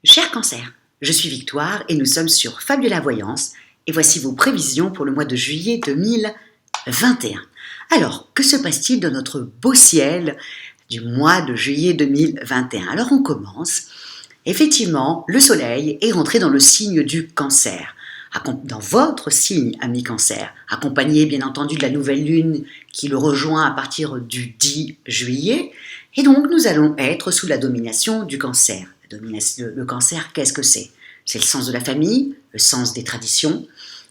Cher Cancer, je suis Victoire et nous sommes sur Fabiola Voyance et voici vos prévisions pour le mois de juillet 2021. Alors, que se passe-t-il dans notre beau ciel du mois de juillet 2021? Alors on commence. Effectivement, le soleil est rentré dans le signe du Cancer, dans votre signe, ami Cancer, accompagné bien entendu de la nouvelle lune qui le rejoint à partir du 10 juillet. Et donc nous allons être sous la domination du Cancer. Le Cancer, qu'est-ce que c'est? C'est le sens de la famille, le sens des traditions,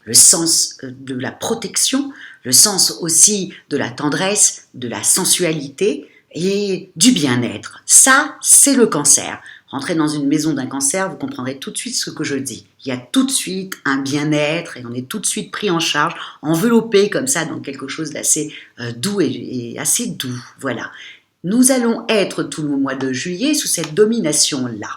le sens de la protection, le sens aussi de la tendresse, de la sensualité et du bien-être. Ça, c'est le Cancer. Rentrez dans une maison d'un Cancer, vous comprendrez tout de suite ce que je dis. Il y a tout de suite un bien-être et on est tout de suite pris en charge, enveloppé comme ça dans quelque chose d'assez doux et assez doux. Voilà. Nous allons être tout le mois de juillet sous cette domination-là.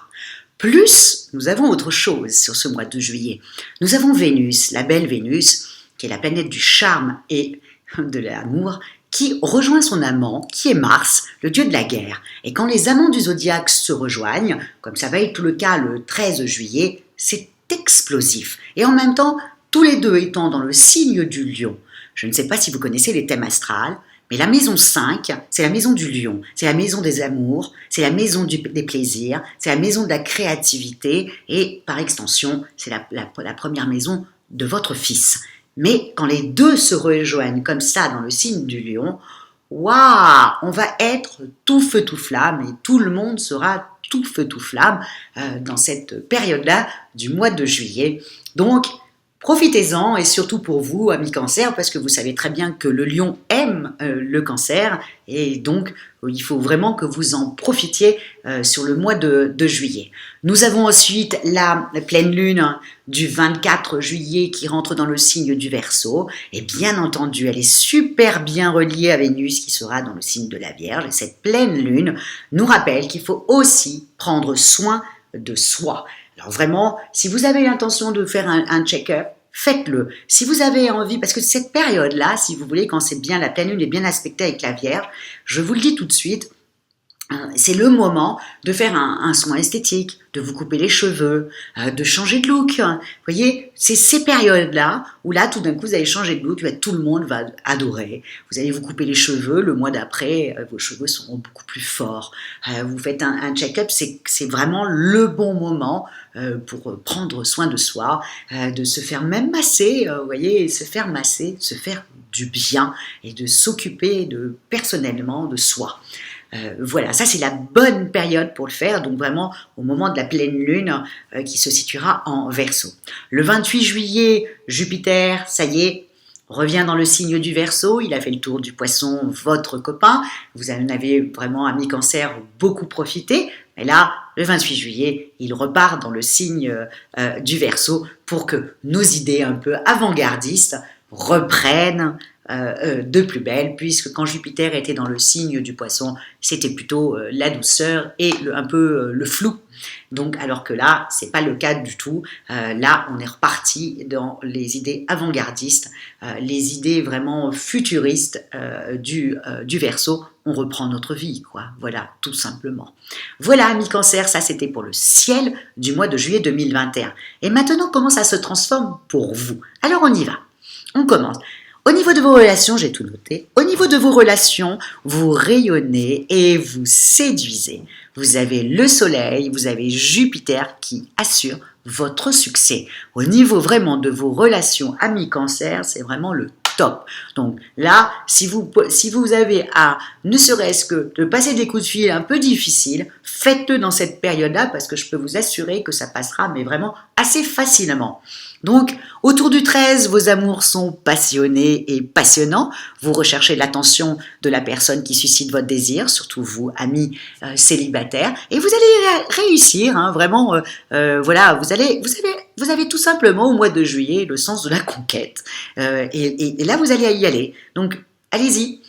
Plus, nous avons autre chose sur ce mois de juillet. Nous avons Vénus, la belle Vénus, qui est la planète du charme et de l'amour, qui rejoint son amant, qui est Mars, le dieu de la guerre. Et quand les amants du zodiaque se rejoignent, comme ça va être tout le cas le 13 juillet, c'est explosif. Et en même temps, tous les deux étant dans le signe du lion. Je ne sais pas si vous connaissez les thèmes astrales, mais la maison 5, c'est la maison du lion, c'est la maison des amours, c'est la maison des plaisirs, c'est la maison de la créativité et par extension, c'est la première maison de votre fils. Mais quand les deux se rejoignent comme ça dans le signe du lion, waouh, on va être tout feu tout flamme et tout le monde sera tout feu tout flamme dans cette période-là du mois de juillet. Donc, profitez-en et surtout pour vous, amis Cancer, parce que vous savez très bien que le lion aime le Cancer et donc il faut vraiment que vous en profitiez sur le mois de juillet. Nous avons ensuite la pleine lune du 24 juillet qui rentre dans le signe du Verseau et bien entendu elle est super bien reliée à Vénus qui sera dans le signe de la Vierge et cette pleine lune nous rappelle qu'il faut aussi prendre soin de soi. Alors vraiment, si vous avez l'intention de faire un check-up, faites-le. Si vous avez envie, parce que cette période-là, si vous voulez, quand c'est bien, la pleine lune est bien aspectée avec la Vierge, je vous le dis tout de suite, c'est le moment de faire un soin esthétique, de vous couper les cheveux, de changer de look. Vous voyez, c'est ces périodes-là où là, tout d'un coup, vous allez changer de look, tout le monde va adorer. Vous allez vous couper les cheveux, le mois d'après, vos cheveux seront beaucoup plus forts. Vous faites un check-up, c'est vraiment le bon moment pour prendre soin de soi, de se faire même masser, vous voyez, se faire masser, se faire du bien et de s'occuper personnellement de soi. Voilà, ça c'est la bonne période pour le faire, donc vraiment au moment de la pleine lune qui se situera en Verseau. Le 28 juillet, Jupiter, ça y est, revient dans le signe du Verseau, il a fait le tour du Poisson, votre copain, vous en avez vraiment, amis Cancer, beaucoup profité, mais là, le 28 juillet, il repart dans le signe du Verseau pour que nos idées un peu avant-gardistes reprennent de plus belle, puisque quand Jupiter était dans le signe du Poisson, c'était plutôt la douceur et un peu le flou. Donc, alors que là, c'est pas le cas du tout. Là, on est reparti dans les idées avant-gardistes, les idées vraiment futuristes du Verseau. On reprend notre vie, quoi. Voilà, tout simplement. Voilà, amis Cancer, ça c'était pour le ciel du mois de juillet 2021. Et maintenant, comment ça se transforme pour vous? Alors, on y va. On commence. Au niveau de vos relations, j'ai tout noté. Au niveau de vos relations, vous rayonnez et vous séduisez. Vous avez le soleil, vous avez Jupiter qui assure votre succès. Au niveau vraiment de vos relations amis Cancer, c'est vraiment le top. Donc là, si vous avez à, ne serait-ce que de passer des coups de fil un peu difficiles, faites-le dans cette période-là parce que je peux vous assurer que ça passera, mais vraiment assez facilement. Donc, autour du 13, vos amours sont passionnés et passionnants. Vous recherchez l'attention de la personne qui suscite votre désir, surtout vous, amis célibataires, et vous allez réussir, hein, vraiment. Voilà, vous avez tout simplement au mois de juillet le sens de la conquête, et là vous allez y aller. Donc, allez-y.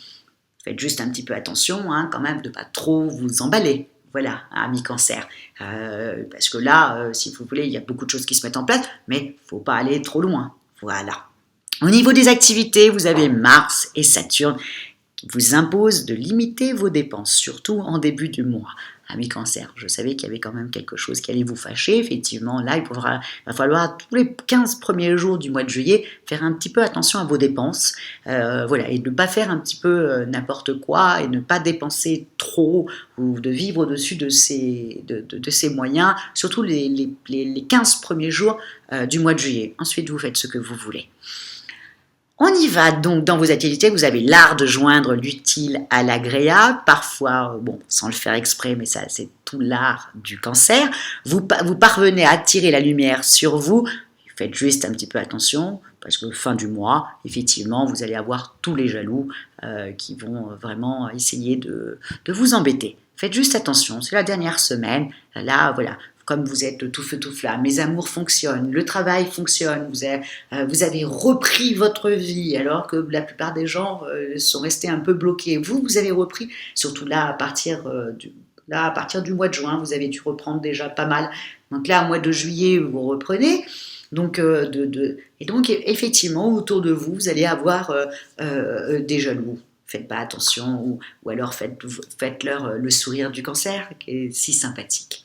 Faites juste un petit peu attention, hein, quand même, de pas trop vous emballer. Voilà, amis Cancer. Parce que là, si vous voulez, il y a beaucoup de choses qui se mettent en place, mais il ne faut pas aller trop loin. Voilà. Au niveau des activités, vous avez Mars et Saturne qui vous imposent de limiter vos dépenses, surtout en début du mois. Amis Cancer, je savais qu'il y avait quand même quelque chose qui allait vous fâcher. Effectivement, là, va falloir tous les 15 premiers jours du mois de juillet faire un petit peu attention à vos dépenses. Voilà, et ne pas faire un petit peu n'importe quoi et ne pas dépenser trop ou de vivre au-dessus de ces moyens, surtout les 15 premiers jours du mois de juillet. Ensuite, vous faites ce que vous voulez. On y va donc dans vos activités, vous avez l'art de joindre l'utile à l'agréable, parfois, bon, sans le faire exprès, mais ça c'est tout l'art du Cancer. Vous parvenez à attirer la lumière sur vous, faites juste un petit peu attention, parce que fin du mois, effectivement, vous allez avoir tous les jaloux qui vont vraiment essayer de vous embêter. Faites juste attention, c'est la dernière semaine, là voilà, comme vous êtes tout feu tout flamme, mes amours fonctionnent, le travail fonctionne, vous avez repris votre vie alors que la plupart des gens sont restés un peu bloqués. Vous avez repris, surtout là à partir du mois de juin, vous avez dû reprendre déjà pas mal. Donc là, au mois de juillet, vous reprenez. Donc, donc effectivement, autour de vous, vous allez avoir des jaloux. Faites pas attention, ou alors faites-leur le sourire du Cancer, qui est si sympathique.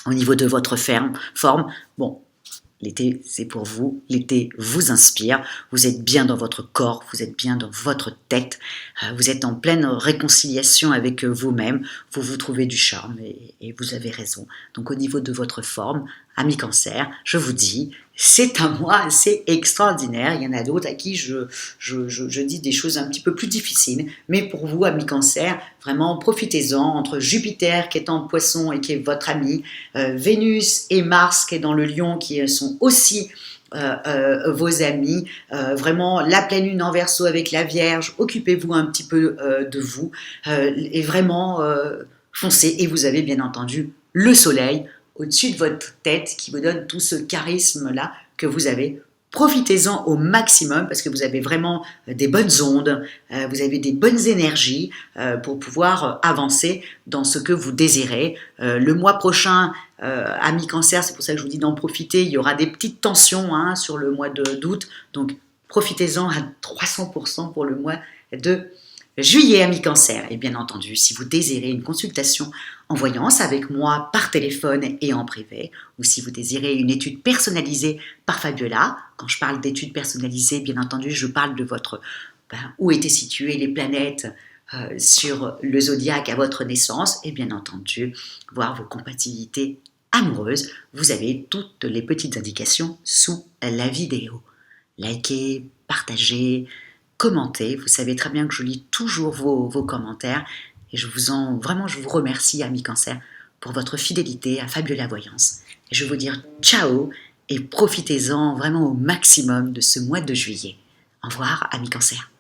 Au niveau de votre forme, bon, l'été c'est pour vous, l'été vous inspire, vous êtes bien dans votre corps, vous êtes bien dans votre tête, vous êtes en pleine réconciliation avec vous-même, vous vous trouvez du charme et vous avez raison. Donc au niveau de votre forme, amis Cancer, je vous dis, c'est un mois assez extraordinaire. Il y en a d'autres à qui je dis des choses un petit peu plus difficiles. Mais pour vous, amis Cancer, vraiment profitez-en. Entre Jupiter qui est en Poisson et qui est votre ami, Vénus et Mars qui est dans le Lion qui sont aussi vos amis, vraiment la pleine lune en Verseau avec la Vierge, occupez-vous un petit peu de vous et vraiment foncez. Et vous avez bien entendu le Soleil au-dessus de votre tête qui vous donne tout ce charisme-là que vous avez. Profitez-en au maximum parce que vous avez vraiment des bonnes ondes, vous avez des bonnes énergies pour pouvoir avancer dans ce que vous désirez. Le mois prochain, amis Cancer, c'est pour ça que je vous dis d'en profiter, il y aura des petites tensions sur le mois d'août, donc profitez-en à 300% pour le mois de juillet, amis Cancer. Et bien entendu, si vous désirez une consultation en voyance avec moi par téléphone et en privé, ou si vous désirez une étude personnalisée par Fabiola, quand je parle d'études personnalisées, bien entendu, je parle de où étaient situées les planètes sur le zodiaque à votre naissance, et bien entendu, voir vos compatibilités amoureuses. Vous avez toutes les petites indications sous la vidéo. Likez, partagez, commentez. Vous savez très bien que je lis toujours vos commentaires et je vous remercie, amis Cancer, pour votre fidélité à Fabiola Voyance. Et je vais vous dire ciao et profitez-en vraiment au maximum de ce mois de juillet. Au revoir, amis Cancer.